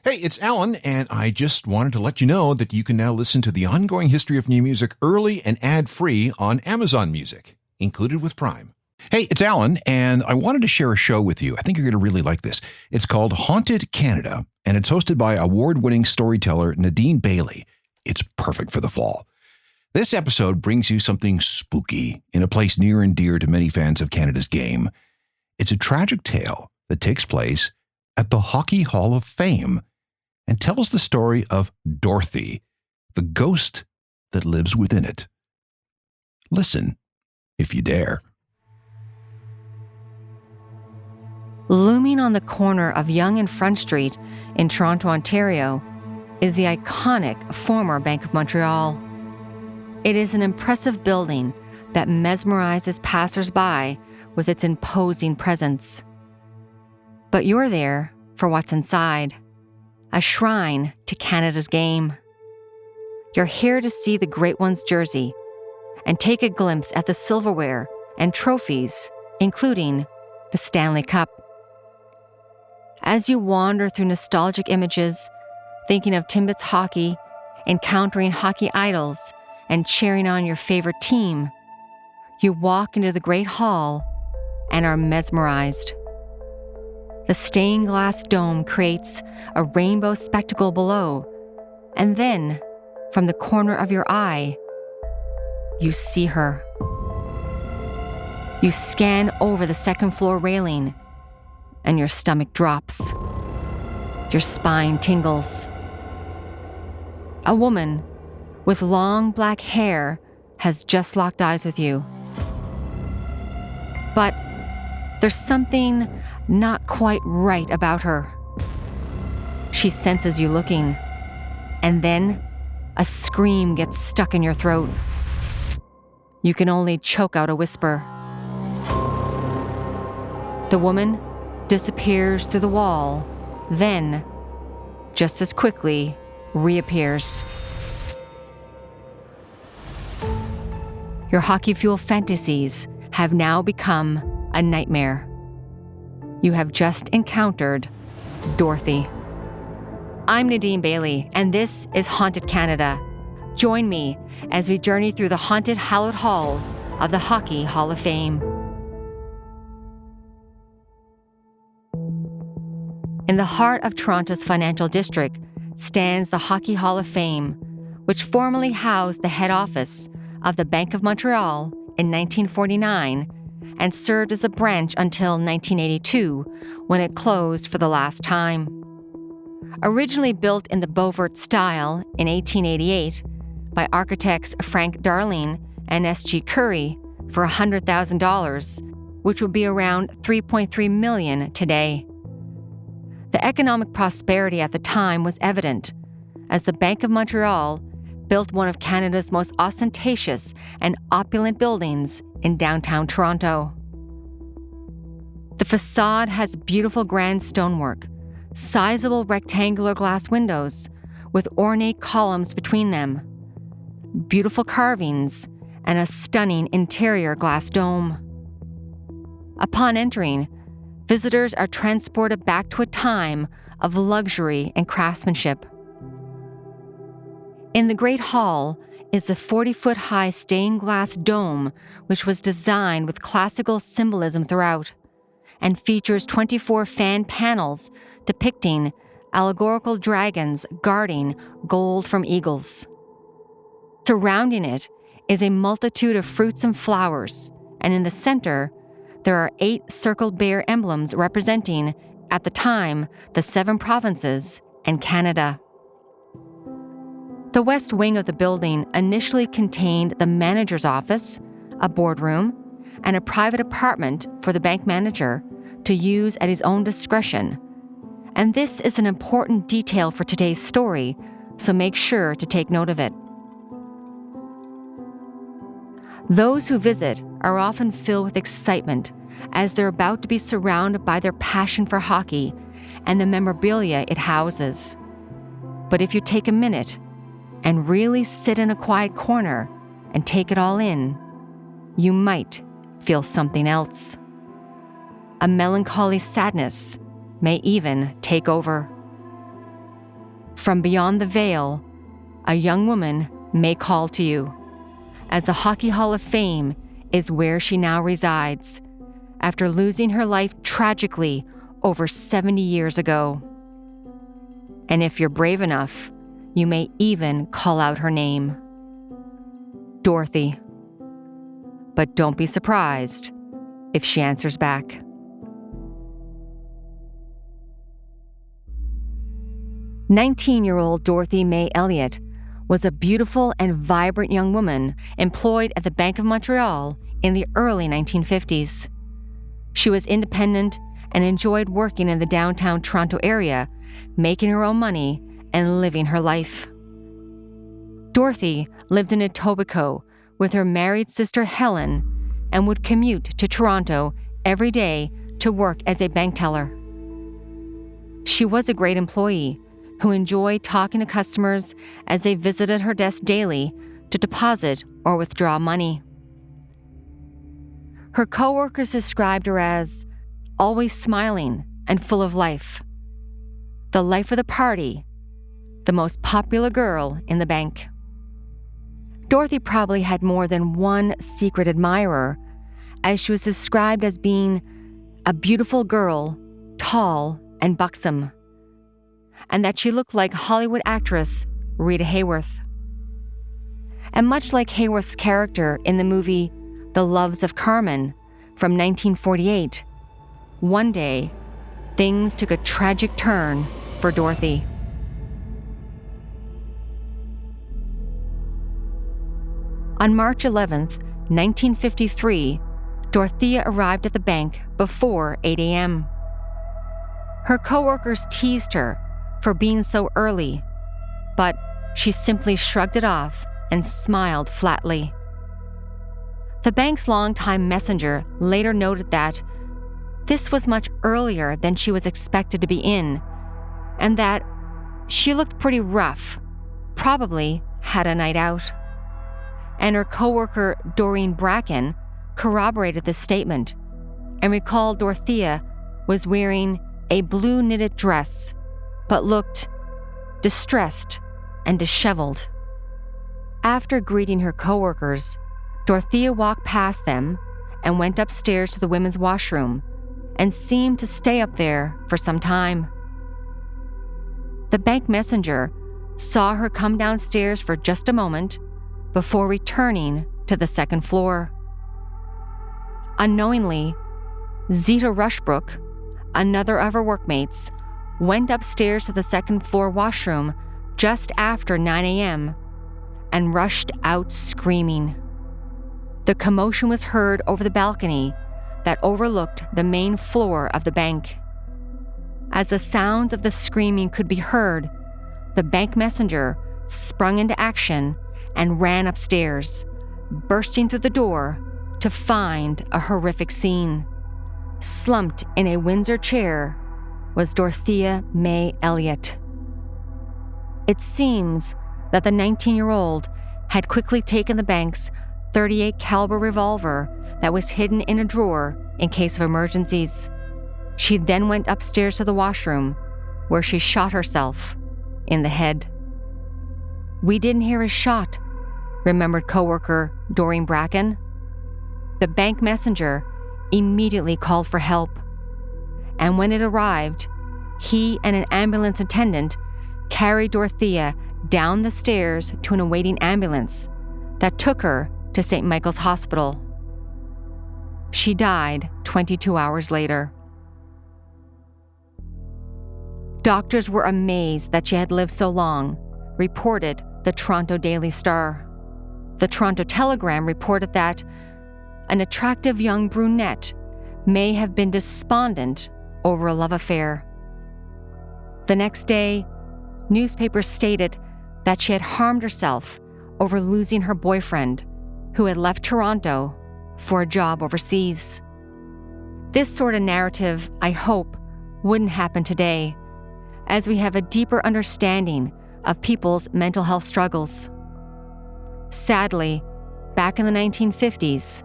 Hey, it's Alan, and I just wanted to let you know that you can now listen to the ongoing history of new music early and ad-free on Amazon Music, included with Prime. Hey, it's Alan, and I wanted to share a show with you. I think you're going to really like this. It's called Haunted Canada, and it's hosted by award-winning storyteller Nadine Bailey. It's perfect for the fall. This episode brings you something spooky in a place near and dear to many fans of Canada's game. It's a tragic tale that takes place at the Hockey Hall of Fame and tells the story of Dorothy, the ghost that lives within it. Listen, if you dare. Looming on the corner of Yonge and Front Street in Toronto, Ontario, is the iconic former Bank of Montreal. It is an impressive building that mesmerizes passers-by with its imposing presence. But you're there for what's inside, a shrine to Canada's game. You're here to see the Great One's jersey and take a glimpse at the silverware and trophies, including the Stanley Cup. As you wander through nostalgic images, thinking of Timbits hockey, encountering hockey idols, and cheering on your favorite team, you walk into the Great Hall and are mesmerized. The stained glass dome creates a rainbow spectacle below, and then, from the corner of your eye, you see her. You scan over the second-floor railing, and your stomach drops. Your spine tingles. A woman with long black hair has just locked eyes with you. But there's something not quite right about her. She senses you looking, and then a scream gets stuck in your throat. You can only choke out a whisper. The woman disappears through the wall, then, just as quickly, reappears. Your hockey fuel fantasies have now become a nightmare. You have just encountered Dorothy. I'm Nadine Bailey, and this is Haunted Canada. Join me as we journey through the haunted hallowed halls of the Hockey Hall of Fame. In the heart of Toronto's financial district stands the Hockey Hall of Fame, which formerly housed the head office of the Bank of Montreal in 1949 and served as a branch until 1982, when it closed for the last time. Originally built in the Beaufort style in 1888 by architects Frank Darling and S.G. Curry for $100,000, which would be around $3.3 million today. The economic prosperity at the time was evident, as the Bank of Montreal built one of Canada's most ostentatious and opulent buildings in downtown Toronto. The facade has beautiful grand stonework, sizable rectangular glass windows with ornate columns between them, beautiful carvings, and a stunning interior glass dome. Upon entering, visitors are transported back to a time of luxury and craftsmanship. In the Great Hall is the 40-foot-high stained glass dome, which was designed with classical symbolism throughout, and features 24 fan panels depicting allegorical dragons guarding gold from eagles. Surrounding it is a multitude of fruits and flowers, and in the center, there are 8 circled bear emblems representing, at the time, the 7 provinces and Canada. The west wing of the building initially contained the manager's office, a boardroom, and a private apartment for the bank manager to use at his own discretion. And this is an important detail for today's story, so make sure to take note of it. Those who visit are often filled with excitement as they're about to be surrounded by their passion for hockey and the memorabilia it houses. But if you take a minute and really sit in a quiet corner and take it all in, you might feel something else. A melancholy sadness may even take over. From beyond the veil, a young woman may call to you, as the Hockey Hall of Fame is where she now resides, after losing her life tragically over 70 years ago. And if you're brave enough, you may even call out her name. Dorothy. But don't be surprised if she answers back. "19-year-old Dorothy May Elliott was a beautiful and vibrant young woman employed at the Bank of Montreal in the early 1950s. She was independent and enjoyed working in the downtown Toronto area, making her own money and living her life. Dorothy lived in Etobicoke with her married sister Helen and would commute to Toronto every day to work as a bank teller. She was a great employee who enjoyed talking to customers as they visited her desk daily to deposit or withdraw money. Her coworkers described her as always smiling and full of life, the life of the party, the most popular girl in the bank. Dorothy probably had more than one secret admirer, as she was described as being a beautiful girl, tall and buxom, and that she looked like Hollywood actress Rita Hayworth. And much like Hayworth's character in the movie The Loves of Carmen from 1948, one day, things took a tragic turn for Dorothy. On March 11th, 1953, Dorothea arrived at the bank before 8 a.m. Her coworkers teased her for being so early, but she simply shrugged it off and smiled flatly. The bank's longtime messenger later noted that this was much earlier than she was expected to be in, and that she looked pretty rough, probably had a night out. And her coworker Doreen Bracken corroborated this statement and recalled Dorothea was wearing a blue knitted dress, but looked distressed and disheveled. After greeting her coworkers, Dorothea walked past them and went upstairs to the women's washroom and seemed to stay up there for some time. The bank messenger saw her come downstairs for just a moment before returning to the second floor. Unknowingly, Zita Rushbrook, another of her workmates, went upstairs to the second floor washroom just after 9 a.m. and rushed out screaming. The commotion was heard over the balcony that overlooked the main floor of the bank. As the sounds of the screaming could be heard, the bank messenger sprung into action and ran upstairs, bursting through the door to find a horrific scene. Slumped in a Windsor chair was Dorothea May Elliott. It seems that the 19-year-old had quickly taken the bank's .38 caliber revolver that was hidden in a drawer in case of emergencies. She then went upstairs to the washroom, where she shot herself in the head. "We didn't hear a shot," remembered coworker Doreen Bracken. The bank messenger immediately called for help, and when it arrived, he and an ambulance attendant carried Dorothea down the stairs to an awaiting ambulance that took her to St. Michael's Hospital. She died 22 hours later. Doctors were amazed that she had lived so long, reported the Toronto Daily Star. The Toronto Telegram reported that an attractive young brunette may have been despondent over a love affair. The next day, newspapers stated that she had harmed herself over losing her boyfriend, who had left Toronto for a job overseas. This sort of narrative, I hope, wouldn't happen today, as we have a deeper understanding of people's mental health struggles. Sadly, back in the 1950s,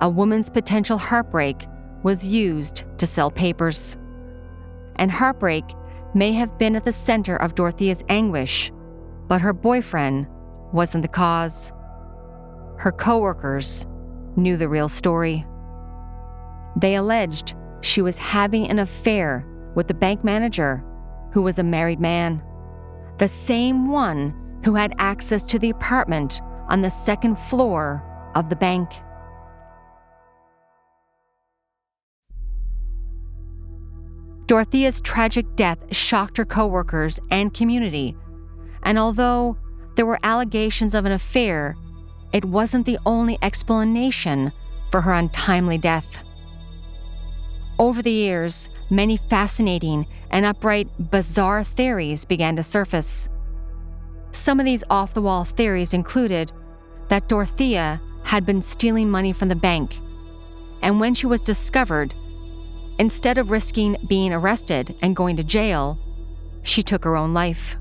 a woman's potential heartbreak was used to sell papers. And heartbreak may have been at the center of Dorothea's anguish, but her boyfriend wasn't the cause. Her coworkers knew the real story. They alleged she was having an affair with the bank manager, who was a married man, the same one who had access to the apartment on the second floor of the bank. Dorothea's tragic death shocked her coworkers and community, and although there were allegations of an affair, it wasn't the only explanation for her untimely death. Over the years, many fascinating and outright bizarre theories began to surface. Some of these off-the-wall theories included that Dorothea had been stealing money from the bank, and when she was discovered, instead of risking being arrested and going to jail, she took her own life.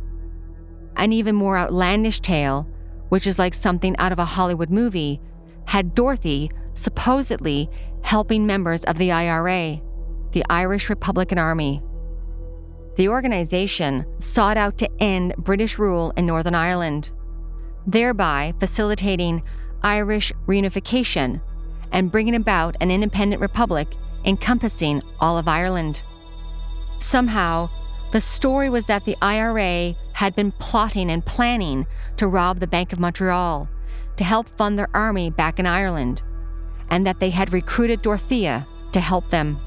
An even more outlandish tale, which is like something out of a Hollywood movie, had Dorothy supposedly helping members of the IRA, the Irish Republican Army. The organization sought out to end British rule in Northern Ireland, thereby facilitating Irish reunification and bringing about an independent republic encompassing all of Ireland. Somehow, the story was that the IRA had been plotting and planning to rob the Bank of Montreal to help fund their army back in Ireland, and that they had recruited Dorothea to help them.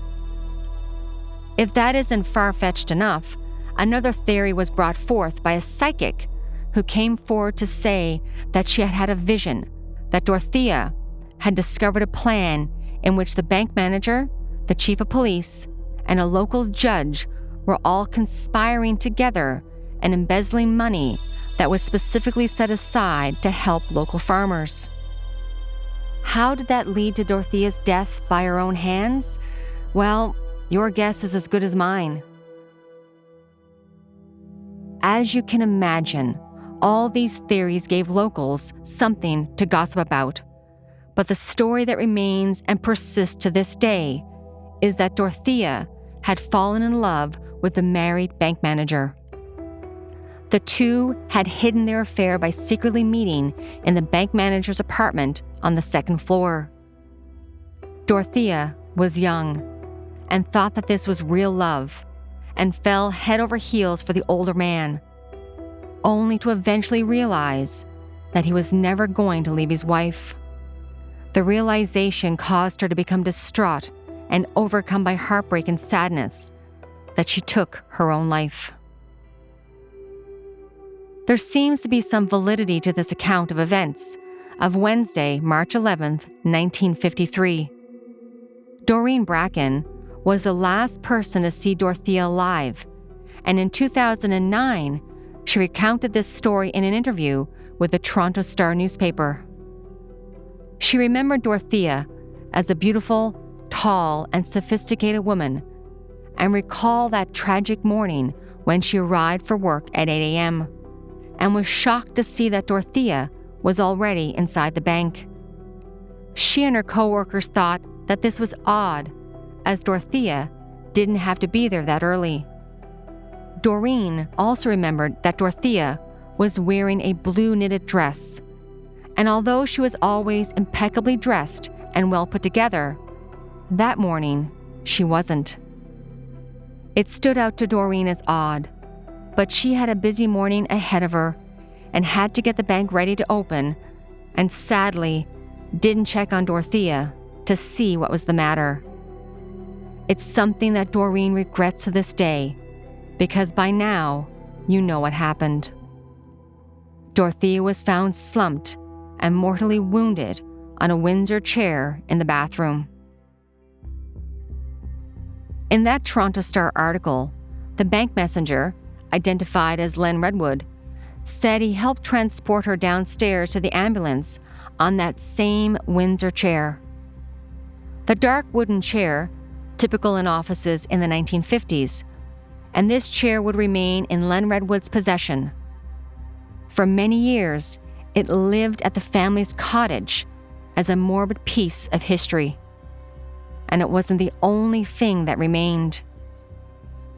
If that isn't far-fetched enough, another theory was brought forth by a psychic who came forward to say that she had had a vision that Dorothea had discovered a plan in which the bank manager, the chief of police, and a local judge were all conspiring together and embezzling money that was specifically set aside to help local farmers. How did that lead to Dorothea's death by her own hands? Well, your guess is as good as mine. As you can imagine, all these theories gave locals something to gossip about. But the story that remains and persists to this day is that Dorothea had fallen in love with the married bank manager. The two had hidden their affair by secretly meeting in the bank manager's apartment on the second floor. Dorothea was young and thought that this was real love and fell head over heels for the older man, only to eventually realize that he was never going to leave his wife. The realization caused her to become distraught and overcome by heartbreak and sadness that she took her own life. There seems to be some validity to this account of events of Wednesday, March 11th, 1953. Doreen Bracken was the last person to see Dorothea alive, and in 2009, she recounted this story in an interview with the Toronto Star newspaper. She remembered Dorothea as a beautiful, tall, and sophisticated woman, and recalled that tragic morning when she arrived for work at 8 a.m., and was shocked to see that Dorothea was already inside the bank. She and her coworkers thought that this was odd, as Dorothea didn't have to be there that early. Doreen also remembered that Dorothea was wearing a blue knitted dress, and although she was always impeccably dressed and well put together, that morning she wasn't. It stood out to Doreen as odd, but she had a busy morning ahead of her and had to get the bank ready to open, and sadly didn't check on Dorothea to see what was the matter. It's something that Doreen regrets to this day, because by now you know what happened. Dorothea was found slumped and mortally wounded on a Windsor chair in the bathroom. In that Toronto Star article, the bank messenger, identified as Len Redwood, said he helped transport her downstairs to the ambulance on that same Windsor chair. The dark wooden chair, typical in offices in the 1950s, and this chair would remain in Len Redwood's possession. For many years, it lived at the family's cottage as a morbid piece of history. And it wasn't the only thing that remained.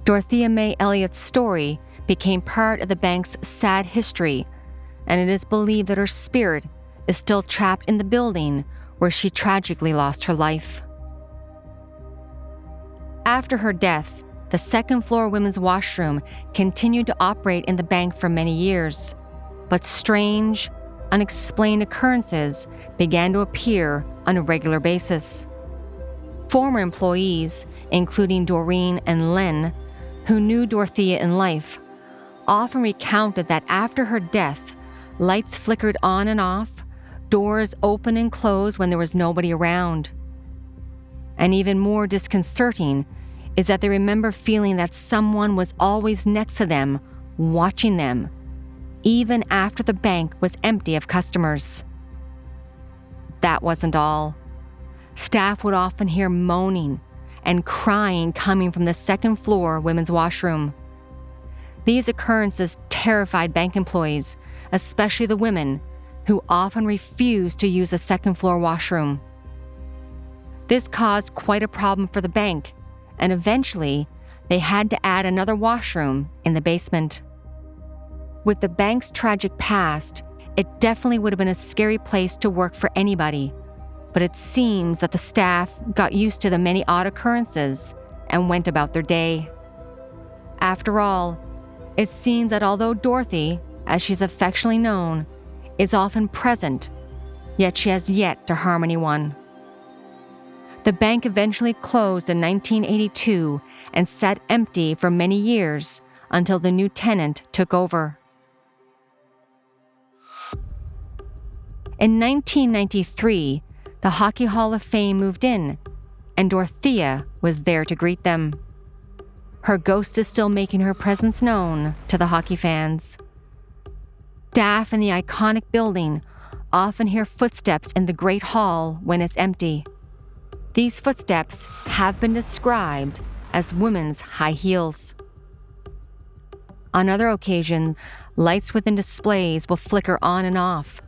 Dorothea May Elliott's story became part of the bank's sad history, and it is believed that her spirit is still trapped in the building where she tragically lost her life. After her death, the second-floor women's washroom continued to operate in the bank for many years, but strange, unexplained occurrences began to appear on a regular basis. Former employees, including Doreen and Len, who knew Dorothea in life, often recounted that after her death, lights flickered on and off, doors opened and closed when there was nobody around. And even more disconcerting is that they remember feeling that someone was always next to them, watching them, even after the bank was empty of customers. That wasn't all. Staff would often hear moaning and crying coming from the second-floor women's washroom. These occurrences terrified bank employees, especially the women, who often refused to use the second-floor washroom. This caused quite a problem for the bank, and eventually, they had to add another washroom in the basement. With the bank's tragic past, it definitely would have been a scary place to work for anybody, but it seems that the staff got used to the many odd occurrences and went about their day. After all, it seems that although Dorothy, as she's affectionately known, is often present, yet she has yet to harm anyone. The bank eventually closed in 1982 and sat empty for many years until the new tenant took over. In 1993, the Hockey Hall of Fame moved in, and Dorothea was there to greet them. Her ghost is still making her presence known to the hockey fans. Staff in the iconic building often hear footsteps in the Great Hall when it's empty. These footsteps have been described as women's high heels. On other occasions, lights within displays will flicker on and off.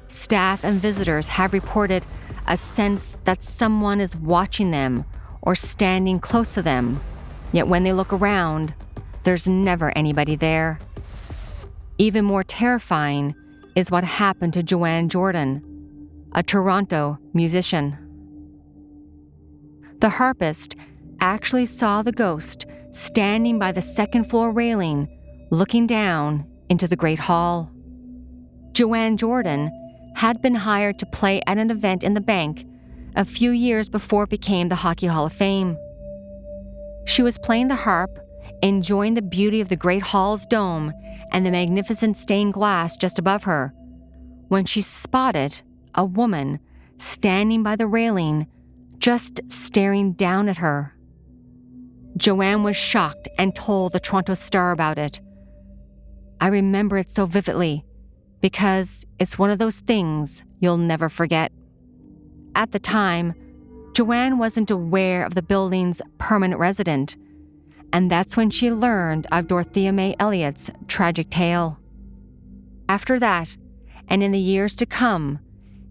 Staff and visitors have reported a sense that someone is watching them or standing close to them, yet when they look around, there's never anybody there. Even more terrifying is what happened to Joanne Jordan, a Toronto musician. The harpist actually saw the ghost standing by the second-floor railing, looking down into the Great Hall. Joanne Jordan had been hired to play at an event in the bank a few years before it became the Hockey Hall of Fame. She was playing the harp, enjoying the beauty of the Great Hall's dome and the magnificent stained glass just above her, when she spotted a woman standing by the railing, just staring down at her. Joanne was shocked and told the Toronto Star about it. I remember it so vividly because it's one of those things you'll never forget. At the time, Joanne wasn't aware of the building's permanent resident, and that's when she learned of Dorothea May Elliott's tragic tale. After that, and in the years to come,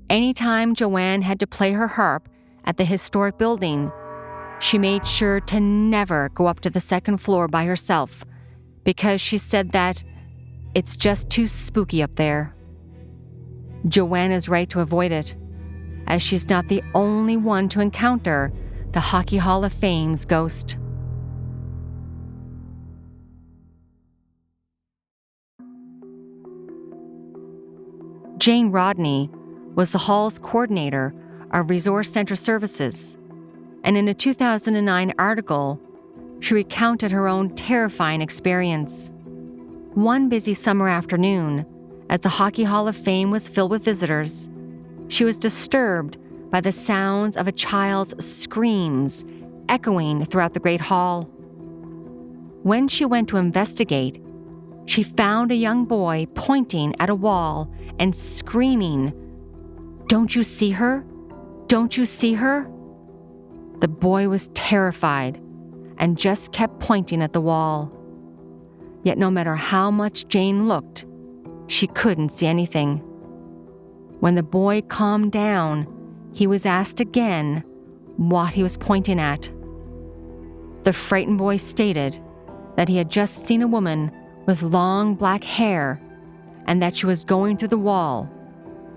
anytime Joanne had to play her harp at the historic building, she made sure to never go up to the second floor by herself because she said that it's just too spooky up there. Joanne is right to avoid it, as she's not the only one to encounter the Hockey Hall of Fame's ghost. Jane Rodney was the Hall's coordinator of Resource Center Services, and in a 2009 article, she recounted her own terrifying experience. One busy summer afternoon, as the Hockey Hall of Fame was filled with visitors, she was disturbed by the sounds of a child's screams echoing throughout the Great Hall. When she went to investigate, she found a young boy pointing at a wall and screaming, "Don't you see her? Don't you see her?" The boy was terrified and just kept pointing at the wall. Yet no matter how much Jane looked, she couldn't see anything. When the boy calmed down, he was asked again what he was pointing at. The frightened boy stated that he had just seen a woman with long black hair and that she was going through the wall,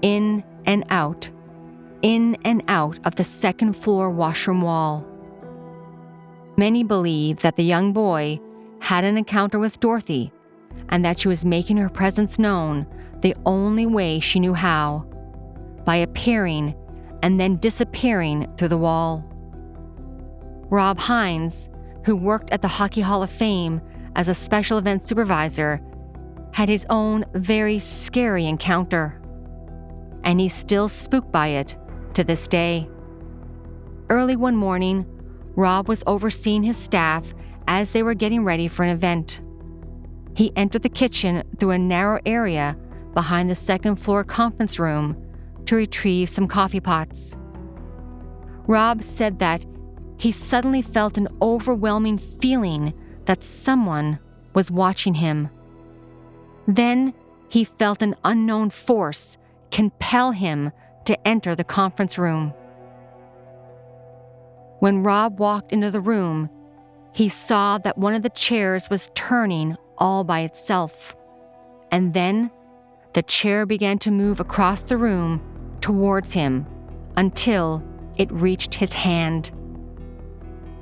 in and out of the second floor washroom wall. Many believe that the young boy had an encounter with Dorothy and that she was making her presence known the only way she knew how, by appearing and then disappearing through the wall. Rob Hines, who worked at the Hockey Hall of Fame as a special event supervisor, had his own very scary encounter, and he's still spooked by it to this day. Early one morning, Rob was overseeing his staff as they were getting ready for an event. He entered the kitchen through a narrow area behind the second floor conference room to retrieve some coffee pots. Rob said that he suddenly felt an overwhelming feeling that someone was watching him. Then he felt an unknown force compel him to enter the conference room. When Rob walked into the room, he saw that one of the chairs was turning all by itself, and then the chair began to move across the room towards him until it reached his hand.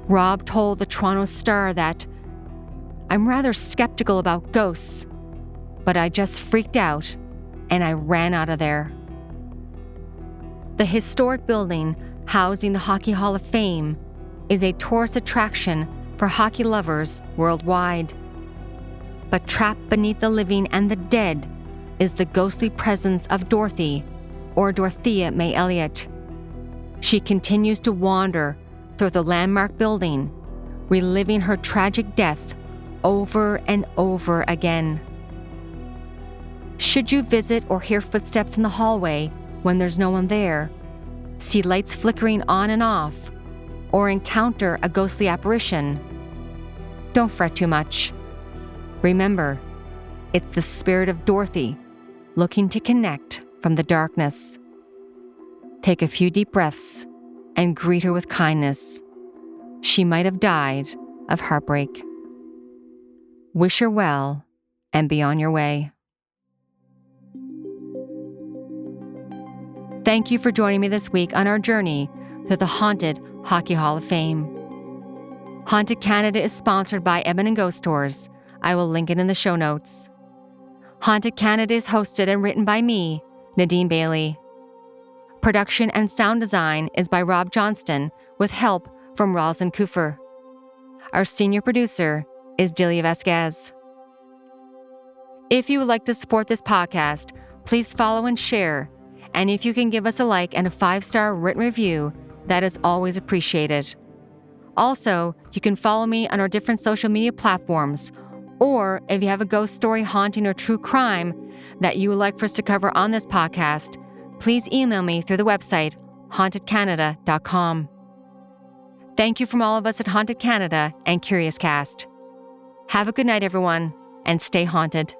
Rob told the Toronto Star that, "I'm rather skeptical about ghosts, but I just freaked out and I ran out of there." The historic building housing the Hockey Hall of Fame is a tourist attraction for hockey lovers worldwide. But trapped beneath the living and the dead is the ghostly presence of Dorothy, or Dorothea May Elliott. She continues to wander through the landmark building, reliving her tragic death over and over again. Should you visit or hear footsteps in the hallway when there's no one there, see lights flickering on and off, or encounter a ghostly apparition, don't fret too much. Remember, it's the spirit of Dorothy looking to connect from the darkness. Take a few deep breaths and greet her with kindness. She might have died of heartbreak. Wish her well and be on your way. Thank you for joining me this week on our journey through the haunted Hockey Hall of Fame. Haunted Canada is sponsored by Edmonton Ghost Tours. I will link it in the show notes. Haunted Canada is hosted and written by me, Nadine Bailey. Production and sound design is by Rob Johnston with help from Rosalind Kufer. Our senior producer is Delia Vasquez. If you would like to support this podcast, please follow and share. And if you can give us a like and a 5-star written review, that is always appreciated. Also, you can follow me on our different social media platforms, or if you have a ghost story, haunting, or true crime that you would like for us to cover on this podcast, please email me through the website hauntedcanada.com. Thank you from all of us at Haunted Canada and Curious Cast. Have a good night, everyone, and stay haunted.